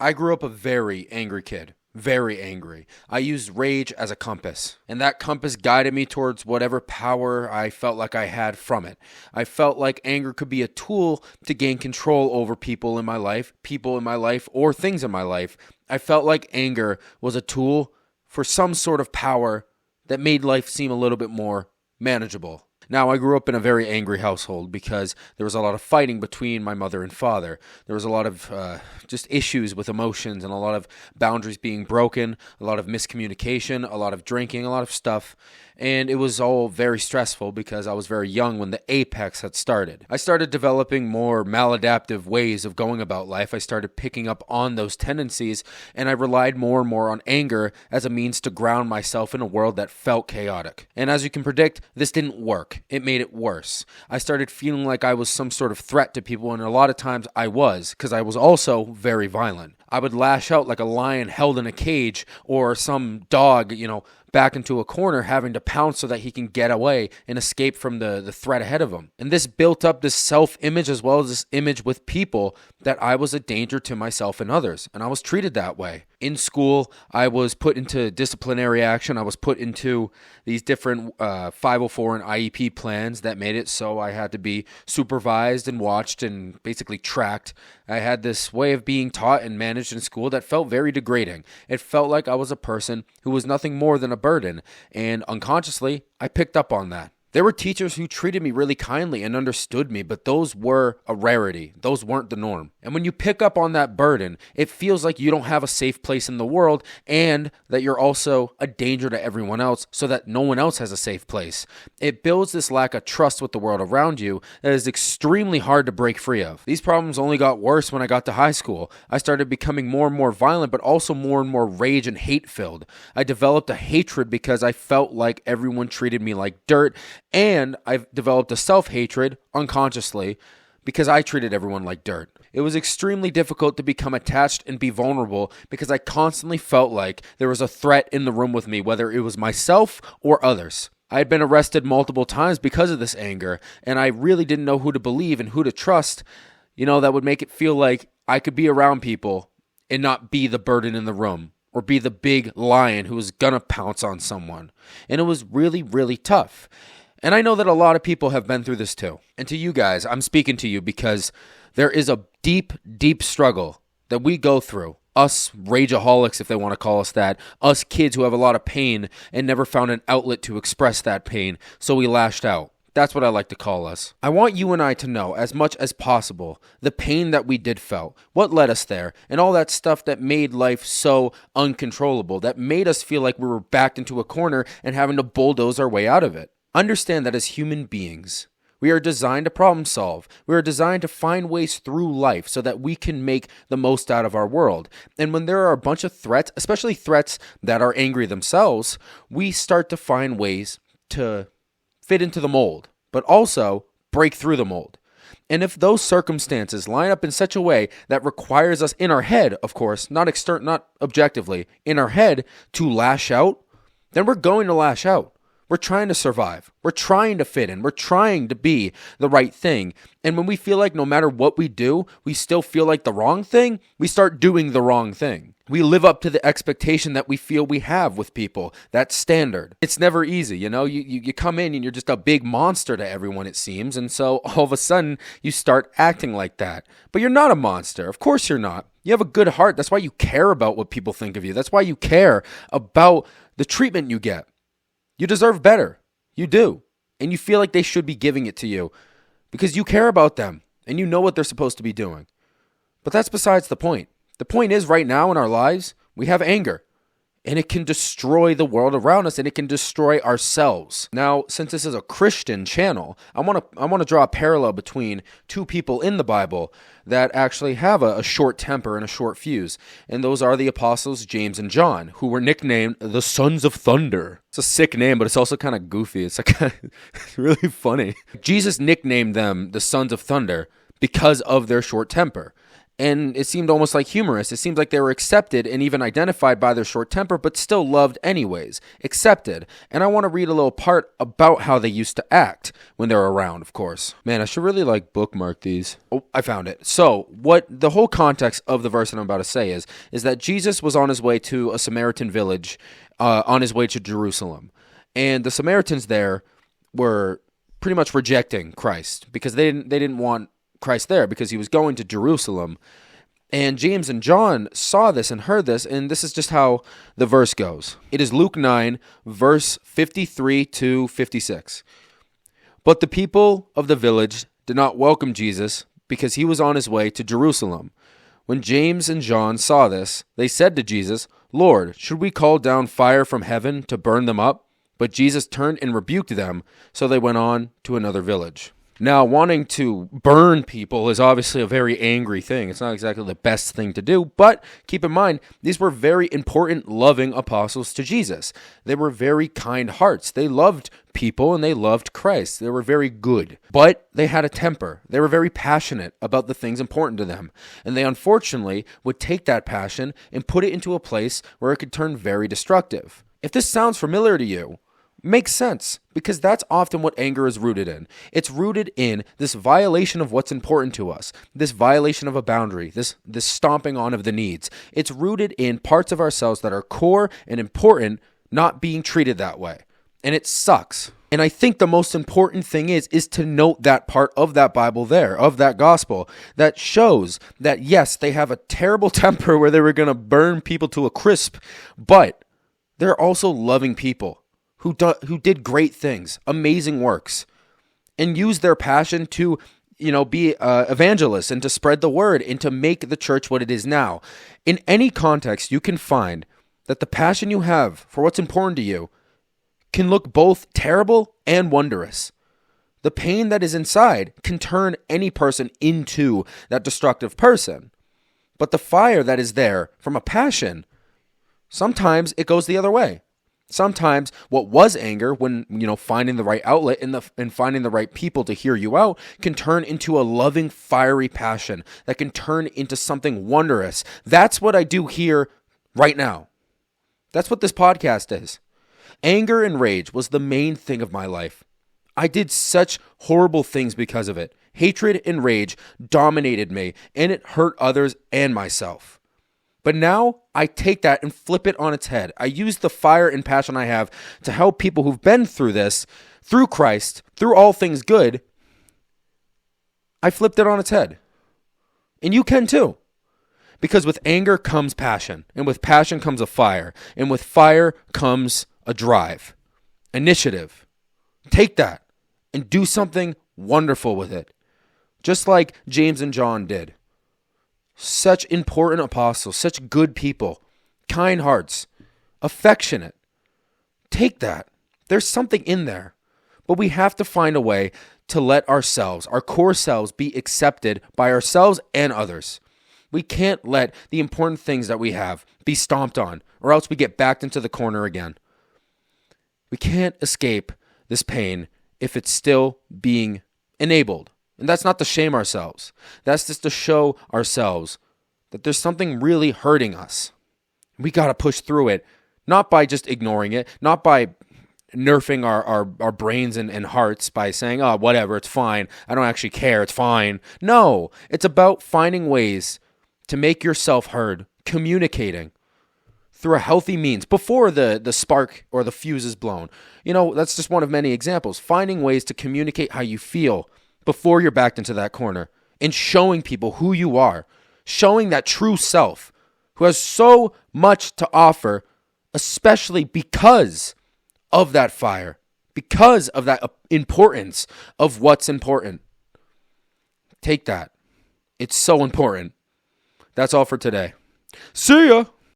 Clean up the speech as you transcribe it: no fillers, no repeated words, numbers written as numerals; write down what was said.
I grew up a very angry kid. Very angry. I used rage as a compass, and that compass guided me towards whatever power I felt like I had from it. I felt like anger could be a tool to gain control over people in my life, or things in my life. I felt like anger was a tool for some sort of power that made life seem a little bit more manageable. Now, I grew up in a very angry household because there was a lot of fighting between my mother and father. There was a lot of just issues with emotions and a lot of boundaries being broken, a lot of miscommunication, a lot of drinking, a lot of stuff. And it was all very stressful because I was very young when the apex had started. I started developing more maladaptive ways of going about life. I started picking up on those tendencies, and I relied more and more on anger as a means to ground myself in a world that felt chaotic. And as you can predict, this didn't work. It made it worse. I started feeling like I was some sort of threat to people, and a lot of times I was, because I was also very violent. I would lash out like a lion held in a cage, or some dog, back into a corner having to pounce so that he can get away and escape from the threat ahead of him. And this built up this self-image as well as this image with people that I was a danger to myself and others. And I was treated that way. In school, I was put into disciplinary action. I was put into these different 504 and IEP plans that made it so I had to be supervised and watched and basically tracked. I had this way of being taught and managed in school that felt very degrading. It felt like I was a person who was nothing more than a burden, and unconsciously, I picked up on that. There were teachers who treated me really kindly and understood me, but those were a rarity. Those weren't the norm. And when you pick up on that burden, it feels like you don't have a safe place in the world and that you're also a danger to everyone else so that no one else has a safe place. It builds this lack of trust with the world around you that is extremely hard to break free of. These problems only got worse when I got to high school. I started becoming more and more violent, but also more and more rage and hate filled. I developed a hatred because I felt like everyone treated me like dirt. And I've developed a self-hatred unconsciously because I treated everyone like dirt. It was extremely difficult to become attached and be vulnerable because I constantly felt like there was a threat in the room with me, whether it was myself or others. I had been arrested multiple times because of this anger, and I really didn't know who to believe and who to trust, that would make it feel like I could be around people and not be the burden in the room or be the big lion who was gonna pounce on someone. And it was really, really tough. And I know that a lot of people have been through this too. And to you guys, I'm speaking to you because there is a deep, deep struggle that we go through. Us rageaholics, if they want to call us that. Us kids who have a lot of pain and never found an outlet to express that pain, so we lashed out. That's what I like to call us. I want you and I to know, as much as possible, the pain that we did felt, what led us there, and all that stuff that made life so uncontrollable, that made us feel like we were backed into a corner and having to bulldoze our way out of it. Understand that as human beings, we are designed to problem solve. We are designed to find ways through life so that we can make the most out of our world. And when there are a bunch of threats, especially threats that are angry themselves, we start to find ways to fit into the mold, but also break through the mold. And if those circumstances line up in such a way that requires us in our head, of course, not objectively, in our head to lash out, then we're going to lash out. We're trying to survive. We're trying to fit in. We're trying to be the right thing. And when we feel like no matter what we do, we still feel like the wrong thing, we start doing the wrong thing. We live up to the expectation that we feel we have with people. That's standard. It's never easy, You come in and you're just a big monster to everyone, it seems. And so all of a sudden, you start acting like that. But you're not a monster. Of course you're not. You have a good heart. That's why you care about what people think of you. That's why you care about the treatment you get. You deserve better. You do. And you feel like they should be giving it to you because you care about them and you know what they're supposed to be doing. But that's besides the point. The point is right now in our lives, we have anger. And it can destroy the world around us and it can destroy ourselves. Now, since this is a Christian channel, I want to draw a parallel between two people in the Bible that actually have a short temper and a short fuse. And those are the apostles James and John, who were nicknamed the Sons of Thunder. It's a sick name, but it's also kind of goofy. It's it's really funny. Jesus nicknamed them the Sons of Thunder because of their short temper. And it seemed almost like humorous. It seemed like they were accepted and even identified by their short temper, but still loved anyways. Accepted. And I want to read a little part about how they used to act when they were around, of course. Man, I should really bookmark these. Oh, I found it. So, what the whole context of the verse that I'm about to say is that Jesus was on his way to a Samaritan village, on his way to Jerusalem. And the Samaritans there were pretty much rejecting Christ because they didn't want Christ there because he was going to Jerusalem. And James and John saw this and heard this, and this is just how the verse goes. It is Luke 9, verse 53 to 56. But the people of the village did not welcome Jesus because he was on his way to Jerusalem. When James and John saw this, they said to Jesus, "Lord, should we call down fire from heaven to burn them up?" But Jesus turned and rebuked them, so they went on to another village. Now, wanting to burn people is obviously a very angry thing. It's not exactly the best thing to do, but keep in mind, these were very important, loving apostles to Jesus. They were very kind hearts. They loved people and they loved Christ. They were very good, but they had a temper. They were very passionate about the things important to them, and they unfortunately would take that passion and put it into a place where it could turn very destructive. If this sounds familiar to you, makes sense, because that's often what anger is rooted in. It's rooted in this violation of what's important to us, this violation of a boundary, this stomping on of the needs. It's rooted in parts of ourselves that are core and important not being treated that way. And it sucks. And I think the most important thing is to note that part of that Bible there, of that gospel, that shows that yes, they have a terrible temper where they were going to burn people to a crisp, but they're also loving people who did great things, amazing works, and used their passion to, be evangelists and to spread the word and to make the church what it is now. In any context, you can find that the passion you have for what's important to you can look both terrible and wondrous. The pain that is inside can turn any person into that destructive person. But the fire that is there from a passion, sometimes it goes the other way. Sometimes what was anger, when, finding the right outlet and finding the right people to hear you out, can turn into a loving, fiery passion that can turn into something wondrous. That's what I do here right now. That's what this podcast is. Anger and rage was the main thing of my life. I did such horrible things because of it. Hatred and rage dominated me, and it hurt others and myself. But now I take that and flip it on its head. I use the fire and passion I have to help people who've been through this, through Christ, through all things good. I flipped it on its head. And you can too. Because with anger comes passion, and with passion comes a fire, and with fire comes a drive, initiative. Take that and do something wonderful with it. Just like James and John did. Such important apostles, such good people, kind hearts, affectionate. Take that. There's something in there. But we have to find a way to let ourselves, our core selves, be accepted by ourselves and others. We can't let the important things that we have be stomped on, or else we get backed into the corner again. We can't escape this pain if it's still being enabled. And that's not to shame ourselves. That's just to show ourselves that there's something really hurting us. We got to push through it, not by just ignoring it, not by nerfing our brains and hearts by saying, oh, whatever, it's fine. I don't actually care. It's fine. No, it's about finding ways to make yourself heard, communicating through a healthy means before the spark or the fuse is blown. That's just one of many examples. Finding ways to communicate how you feel before you're backed into that corner, and showing people who you are, showing that true self who has so much to offer, especially because of that fire, because of that importance of what's important. Take that. It's so important. That's all for today. See ya!